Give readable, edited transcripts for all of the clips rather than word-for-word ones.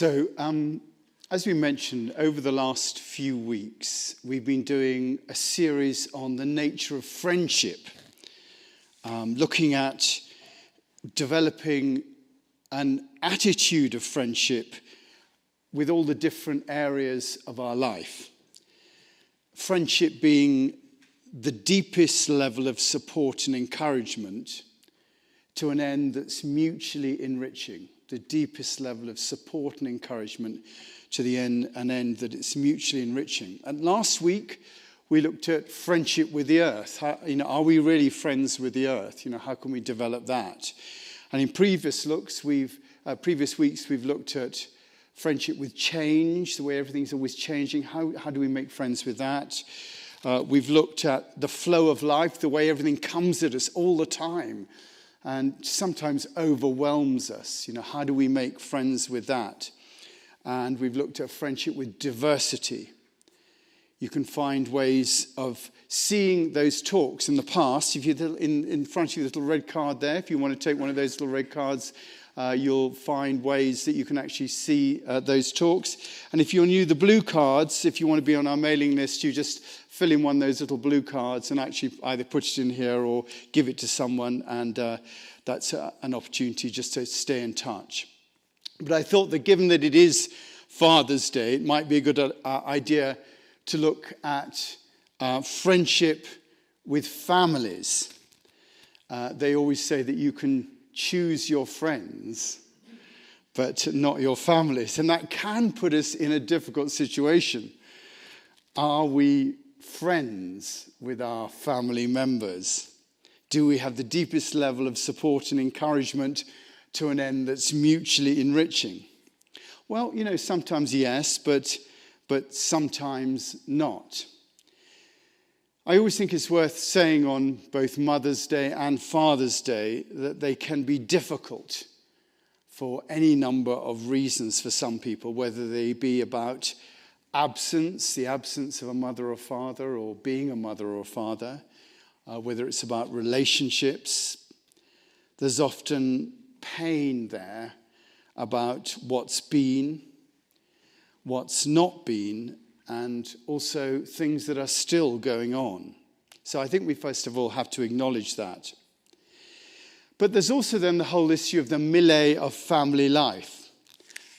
As we mentioned, over the last few weeks, we've been doing a series on the nature of friendship, looking at developing an attitude of friendship with all the different areas of our life. Friendship being the deepest level of support and encouragement to an end that's mutually enriching. The deepest level of support and encouragement to an end that it's mutually enriching. And last week, we looked at friendship with the earth. Are we really friends with the earth? How can we develop that? And in previous weeks, we've looked at friendship with change, the way everything's always changing. How do we make friends with that? We've looked at the flow of life, the way everything comes at us all the time and sometimes overwhelms us. How do we make friends with that? And we've looked at friendship with diversity. You can find ways of seeing those talks in the past. If you're in front of you, the little red card there, if you want to take one of those little red cards, you'll find ways that you can actually see those talks. And if you're new, the blue cards, if you want to be on our mailing list, you just fill in one of those little blue cards and actually either put it in here or give it to someone. And that's an opportunity just to stay in touch. But I thought that given that it is Father's Day, it might be a good idea to look at friendship with families. They always say that you can choose your friends, but not your families. And that can put us in a difficult situation. Are we friends with our family members? Do we have the deepest level of support and encouragement to an end that's mutually enriching? Well, sometimes yes, but sometimes not. I always think it's worth saying on both Mother's Day and Father's Day that they can be difficult for any number of reasons for some people, whether they be about absence, the absence of a mother or father, or being a mother or father, whether it's about relationships. There's often pain there about what's been, what's not been, and also things that are still going on. So I think we first of all have to acknowledge that. But there's also then the whole issue of the melee of family life.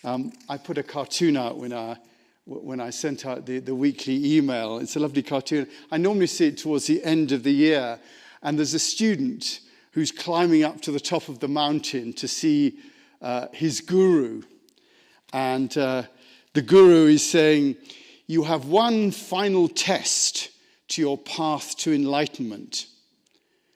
I put a cartoon out when I sent out the weekly email. It's a lovely cartoon. I normally see it towards the end of the year, and there's a student who's climbing up to the top of the mountain to see his guru. And the guru is saying, you have one final test to your path to enlightenment.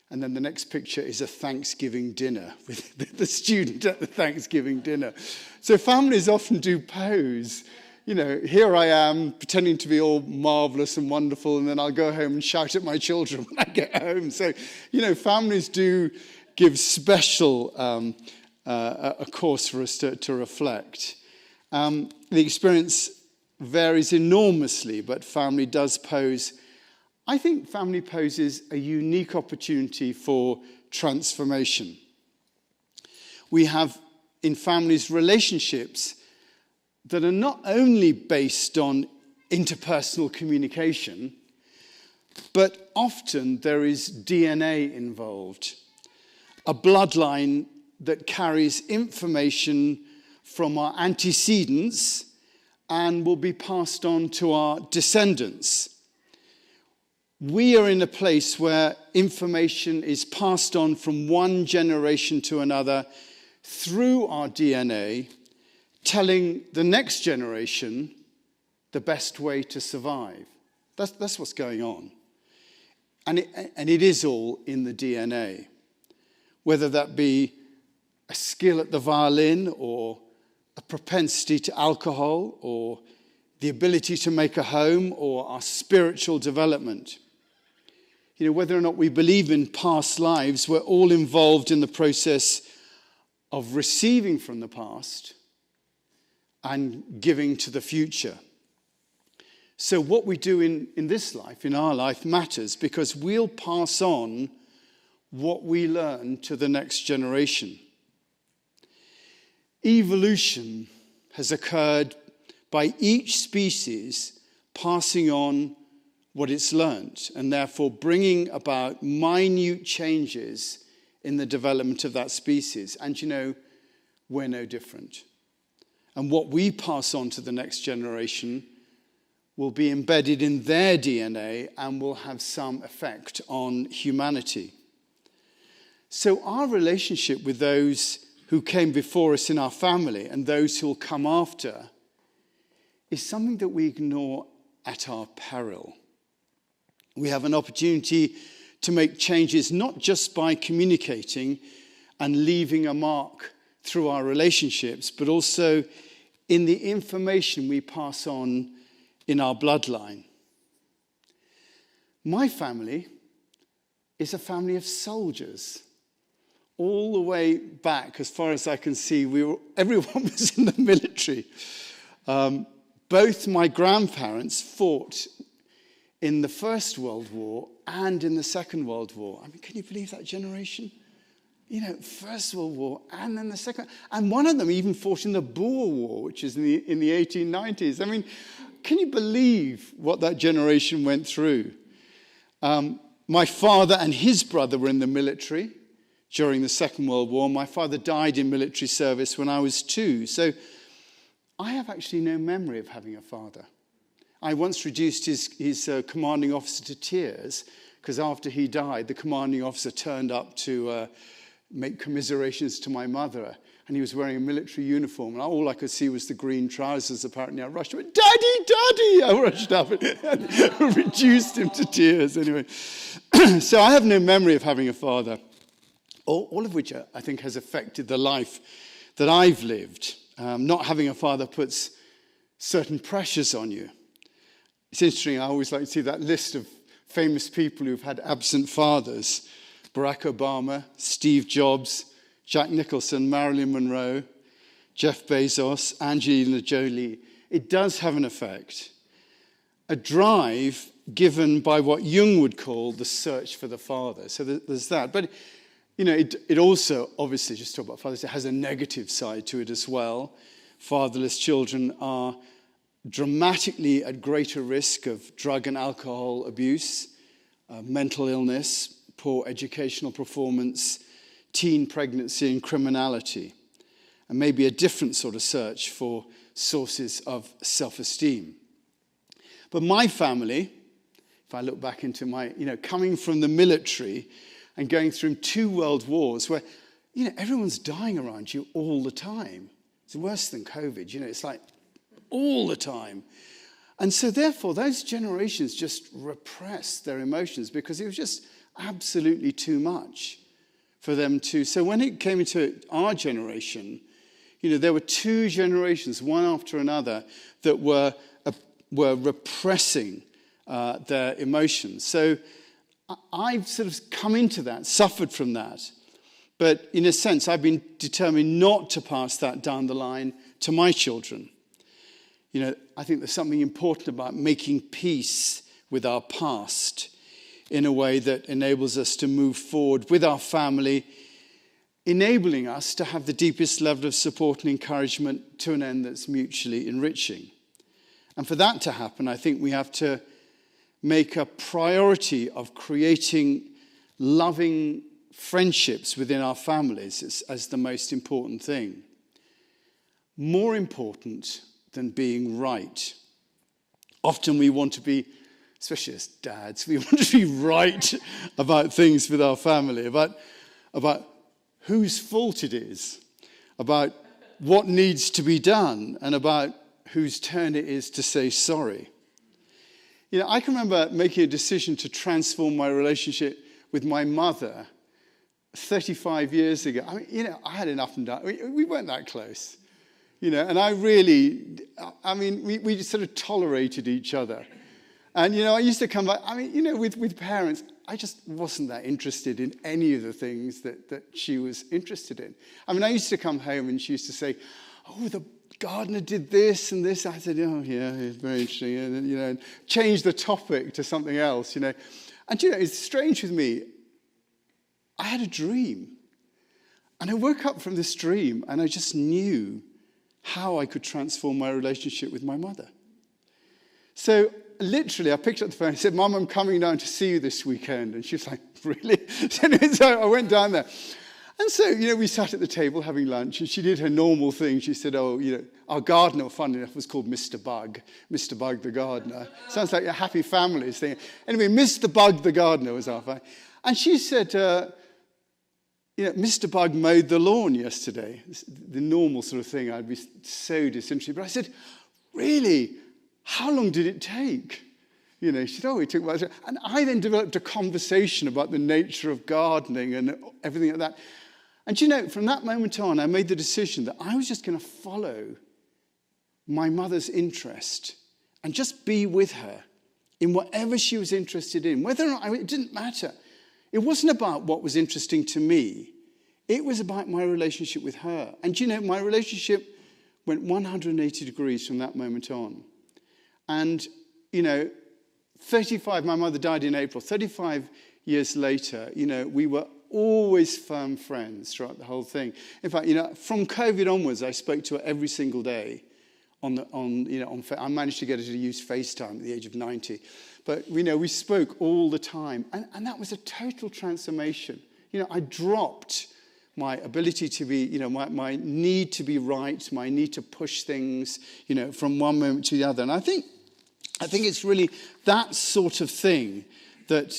And then the next picture is a Thanksgiving dinner with the student at the Thanksgiving dinner. So families often do pose. Here I am pretending to be all marvelous and wonderful, and then I'll go home and shout at my children when I get home. So, families do give special a course for us to reflect. The experience varies enormously, but family does pose. I think family poses a unique opportunity for transformation. We have in families relationships that are not only based on interpersonal communication, but often there is DNA involved, a bloodline that carries information from our antecedents and will be passed on to our descendants. We are in a place where information is passed on from one generation to another through our DNA, telling the next generation the best way to survive. That's what's going on. And it is all in the DNA. Whether that be a skill at the violin or a propensity to alcohol or the ability to make a home or our spiritual development. Whether or not we believe in past lives, we're all involved in the process of receiving from the past and giving to the future. So what we do in this life, in our life, matters because we'll pass on what we learn to the next generation. Evolution has occurred by each species passing on what it's learnt, and therefore bringing about minute changes in the development of that species. And we're no different. And what we pass on to the next generation will be embedded in their DNA and will have some effect on humanity. So our relationship with those who came before us in our family and those who will come after is something that we ignore at our peril. We have an opportunity to make changes not just by communicating and leaving a mark through our relationships, but also in the information we pass on in our bloodline. My family is a family of soldiers. All the way back, as far as I can see, everyone was in the military. Both my grandparents fought in the First World War and in the Second World War. I mean, can you believe that generation? First World War and then the Second. And one of them even fought in the Boer War, which is in the 1890s. I mean, can you believe what that generation went through? My father and his brother were in the military during the Second World War. My father died in military service when I was 2. So I have actually no memory of having a father. I once reduced his commanding officer to tears because after he died, the commanding officer turned up to make commiserations to my mother, and he was wearing a military uniform, and all I could see was the green trousers. Apparently, I rushed, went, "Daddy, Daddy!" I rushed up and reduced him to tears. Anyway, so I have no memory of having a father, all of which I think has affected the life that I've lived. Not having a father puts certain pressures on you. It's interesting, I always like to see that list of famous people who've had absent fathers. Barack Obama, Steve Jobs, Jack Nicholson, Marilyn Monroe, Jeff Bezos, Angelina Jolie. It does have an effect. A drive given by what Jung would call the search for the father. So there's that. But, it also, obviously, just talk about fathers, it has a negative side to it as well. Fatherless children are dramatically at greater risk of drug and alcohol abuse, mental illness, poor educational performance, teen pregnancy and criminality, and maybe a different sort of search for sources of self-esteem. But my family, if I look back into my, coming from the military and going through 2 world wars where, everyone's dying around you all the time. It's worse than COVID, it's like all the time. And so therefore, those generations just repressed their emotions because it was just absolutely too much for them to. So when it came into our generation, there were 2 generations, one after another, that were repressing their emotions. So I've sort of come into that, suffered from that. But in a sense, I've been determined not to pass that down the line to my children. I think there's something important about making peace with our past in a way that enables us to move forward with our family, enabling us to have the deepest level of support and encouragement to an end that's mutually enriching. And for that to happen, I think we have to make a priority of creating loving friendships within our families as the most important thing. More important than being right. Often we want to be, especially as dads, we want to be right about things with our family, about whose fault it is, about what needs to be done, and about whose turn it is to say sorry. I can remember making a decision to transform my relationship with my mother 35 years ago. I had an up and down. We weren't that close. And we just sort of tolerated each other. And, I used to come back, with parents, I just wasn't that interested in any of the things that she was interested in. I used to come home and she used to say, "Oh, the gardener did this and this." I said, "Oh, yeah, it's very interesting." And then, change the topic to something else, And, it's strange with me. I had a dream. And I woke up from this dream and I just knew how I could transform my relationship with my mother. So literally, I picked up the phone and said, Mum, I'm coming down to see you this weekend. And she was like, really? So I went down there. And so, we sat at the table having lunch, and she did her normal thing. She said, our gardener, funny enough, was called Mr. Bug. Mr. Bug the gardener. Sounds like a Happy Families thing. Anyway, Mr. Bug the gardener was our family. And she said, Mr. Bug mowed the lawn yesterday. The normal sort of thing. I'd be so disinterested. But I said, really? How long did it take? She said, it took about. And I then developed a conversation about the nature of gardening and everything like that. And from that moment on, I made the decision that I was just going to follow my mother's interest and just be with her in whatever she was interested in. Whether or not, it didn't matter. It wasn't about what was interesting to me. It was about my relationship with her. And my relationship went 180 degrees from that moment on. And, 35, my mother died in April, 35 years later, we were always firm friends throughout the whole thing. In fact, from COVID onwards, I spoke to her every single day I managed to get her to use FaceTime at the age of 90. But, we spoke all the time. And that was a total transformation. I dropped my ability to be, my need to be right, my need to push things, from one moment to the other. And I think it's really that sort of thing that,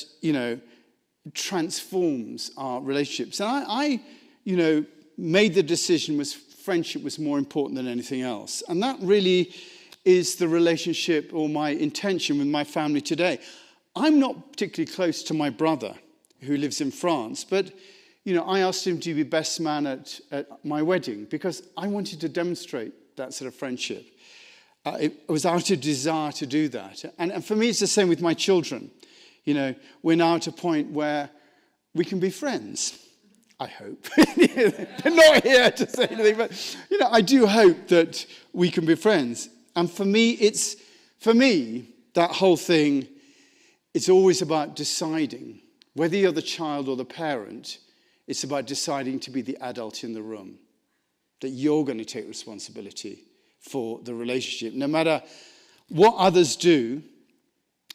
transforms our relationships. And I made the decision friendship was more important than anything else. And that really is the relationship or my intention with my family today. I'm not particularly close to my brother who lives in France, but, I asked him to be best man at my wedding because I wanted to demonstrate that sort of friendship. It was out of desire to do that. And for me, it's the same with my children. We're now at a point where we can be friends, I hope. They're not here to say anything, but, I do hope that we can be friends. And for me, that whole thing, it's always about deciding. Whether you're the child or the parent, it's about deciding to be the adult in the room. That you're going to take responsibility for the relationship. No matter what others do,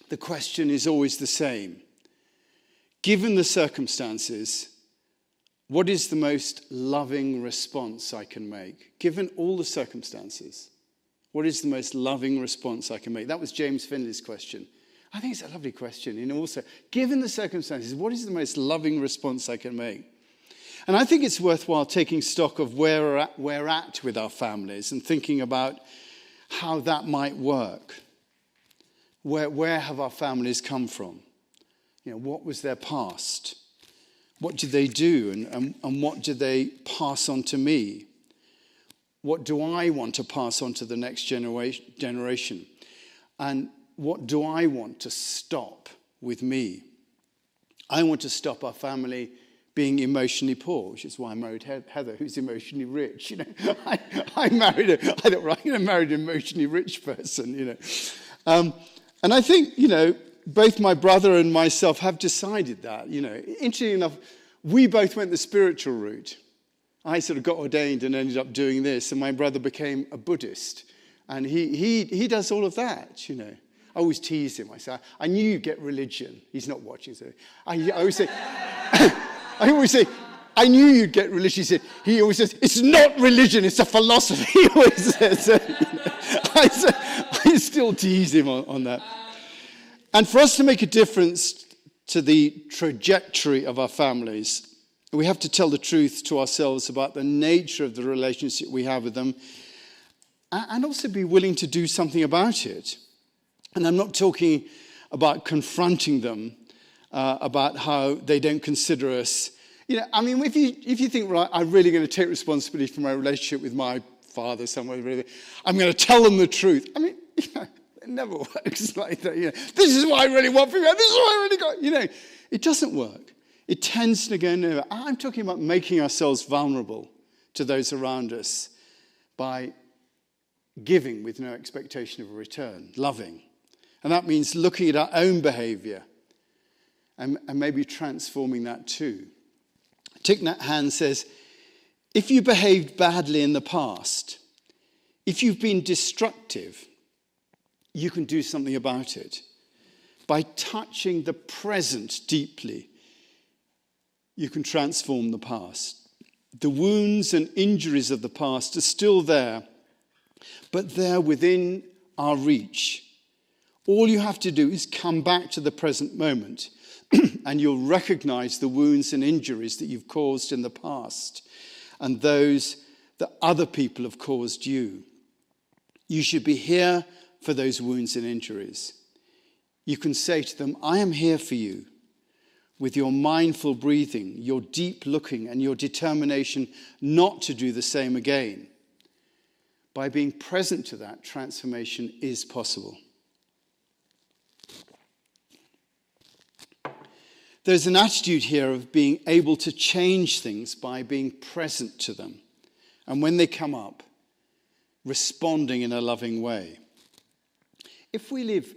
the question is always the same. Given the circumstances, what is the most loving response I can make? Given all the circumstances, what is the most loving response I can make? That was James Finley's question. I think it's a lovely question. Also, given the circumstances, what is the most loving response I can make? And I think it's worthwhile taking stock of where we're at with our families and thinking about how that might work. Where have our families come from? What was their past? What did they do and what did they pass on to me? What do I want to pass on to the next generation? And what do I want to stop with me? I want to stop our family being emotionally poor, which is why I married Heather, who's emotionally rich. I married her. I thought, right, I'm going to marry an emotionally rich person, And I think, both my brother and myself have decided that, Interestingly enough, we both went the spiritual route. I sort of got ordained and ended up doing this, and my brother became a Buddhist. And he does all of that, I always tease him. I say, I knew you'd get religion. He's not watching, so I always say... I always say, I knew you'd get religion. He always says, it's not religion, it's a philosophy. He always says. I still tease him on that. And for us to make a difference to the trajectory of our families, we have to tell the truth to ourselves about the nature of the relationship we have with them and also be willing to do something about it. And I'm not talking about confronting them about how they don't consider us. If you think, right, I'm really going to take responsibility for my relationship with my father somewhere, I'm going to tell them the truth. It never works like that. This is what I really want from you. This is what I really got. It doesn't work. It tends to go nowhere. I'm talking about making ourselves vulnerable to those around us by giving with no expectation of a return, loving. And that means looking at our own behavior and maybe transforming that too. Thich Nhat Hanh says, if you behaved badly in the past, If you've been destructive, you can do something about it. By touching the present deeply, you can transform the past. The wounds and injuries of the past are still there, but they're within our reach. All you have to do is come back to the present moment, and you'll recognize the wounds and injuries that you've caused in the past and those that other people have caused you. You should be here for those wounds and injuries. You can say to them, I am here for you, with your mindful breathing, your deep looking, and your determination not to do the same again. By being present to that, transformation is possible. There's an attitude here of being able to change things by being present to them. And when they come up, responding in a loving way. If we live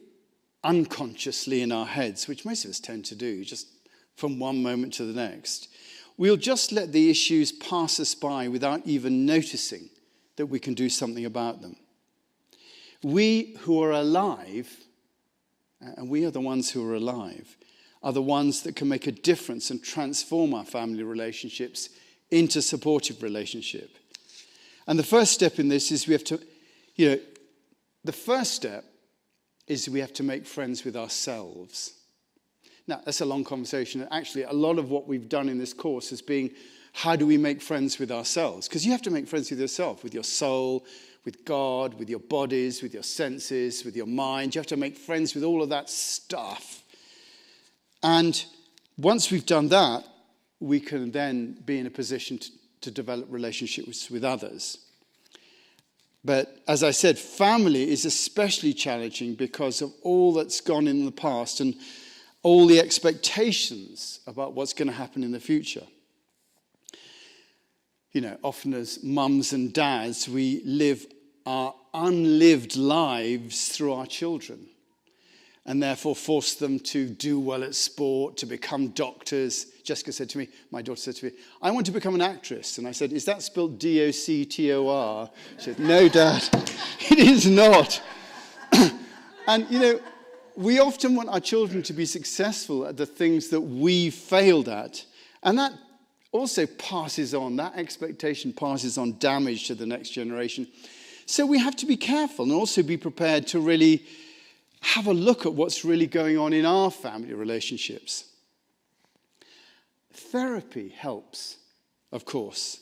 unconsciously in our heads, which most of us tend to do, just from one moment to the next, we'll just let the issues pass us by without even noticing that we can do something about them. We who are alive, and we are the ones who are alive, are the ones that can make a difference and transform our family relationships into supportive relationship. And the first step in this is we have to make friends with ourselves. Now, that's a long conversation. And actually, a lot of what we've done in this course has been, how do we make friends with ourselves? Because you have to make friends with yourself, with your soul, with God, with your bodies, with your senses, with your mind. You have to make friends with all of that stuff. And once we've done that, we can then be in a position to develop relationships with others. But as I said, family is especially challenging because of all that's gone in the past and all the expectations about what's going to happen in the future. You know, often as mums and dads, we live our unlived lives through our children and therefore force them to do well at sport, to become doctors. Jessica said to me, my daughter said to me, I want to become an actress. And I said, is that spelled D-O-C-T-O-R? She said, no, Dad, it is not. And, you know, we often want our children to be successful at the things that we failed at. And that also passes on, that expectation passes on damage to the next generation. So we have to be careful and also be prepared to really have a look at what's really going on in our family relationships. Therapy helps, of course.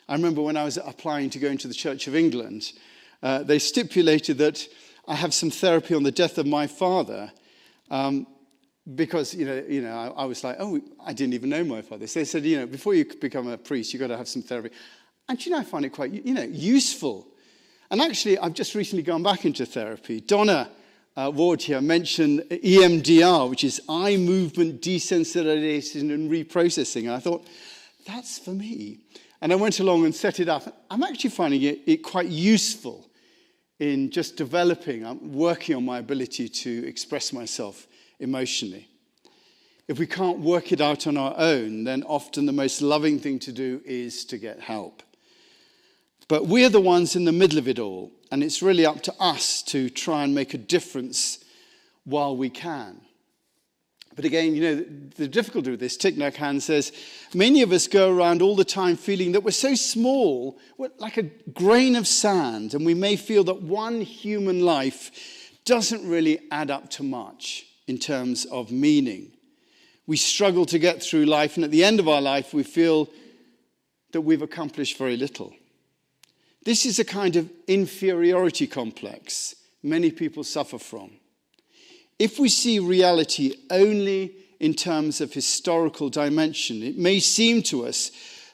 I remember when I was applying to go into the Church of England, they stipulated that I have some therapy on the death of my father, because I was like, oh, I didn't even know my father. So they said, before you become a priest, you've got to have some therapy. And I find it quite, useful. And actually, I've just recently gone back into therapy. Donna Ward here mentioned EMDR, which is eye movement desensitization and reprocessing. And I thought, that's for me. And I went along and set it up. I'm actually finding it quite useful in just developing, I'm working on my ability to express myself emotionally. If we can't work it out on our own, then often the most loving thing to do is to get help. But we're the ones in the middle of it all, and it's really up to us to try and make a difference while we can. But again, the difficulty with this, Thich Nhat Hanh says, many of us go around all the time feeling that we're so small, we're like a grain of sand, and we may feel that one human life doesn't really add up to much in terms of meaning. We struggle to get through life, and at the end of our life, we feel that we've accomplished very little. This is a kind of inferiority complex many people suffer from. If we see reality only in terms of historical dimension, it may seem to us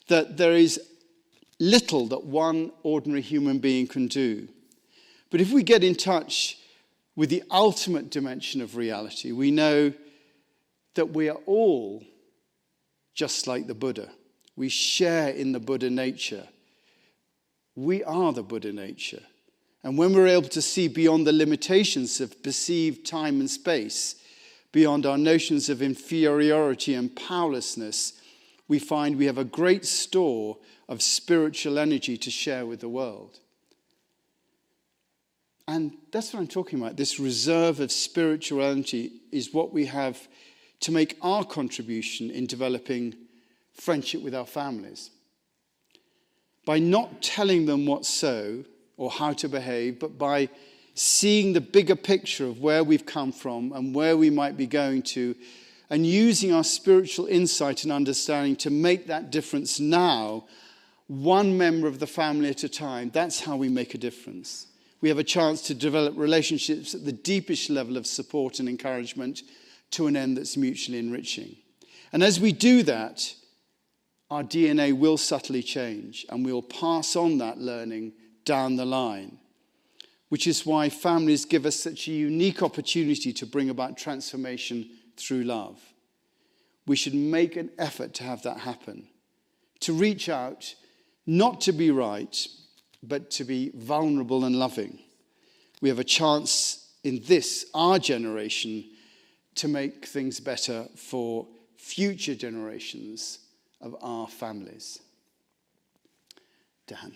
that there is little that one ordinary human being can do. But if we get in touch with the ultimate dimension of reality, we know that we are all just like the Buddha. We share in the Buddha nature. We are the Buddha nature. And when we're able to see beyond the limitations of perceived time and space, beyond our notions of inferiority and powerlessness, we find we have a great store of spiritual energy to share with the world. And that's what I'm talking about. This reserve of spirituality is what we have to make our contribution in developing friendship with our families. By not telling them what so or how to behave, but by seeing the bigger picture of where we've come from and where we might be going to, and using our spiritual insight and understanding to make that difference now, one member of the family at a time. That's how we make a difference. We have a chance to develop relationships at the deepest level of support and encouragement to an end that's mutually enriching. And as we do that, our DNA will subtly change, and we'll pass on that learning down the line, which is why families give us such a unique opportunity to bring about transformation through love. We should make an effort to have that happen, to reach out, not to be right, but to be vulnerable and loving. We have a chance in this, our generation, to make things better for future generations of our families. Dan.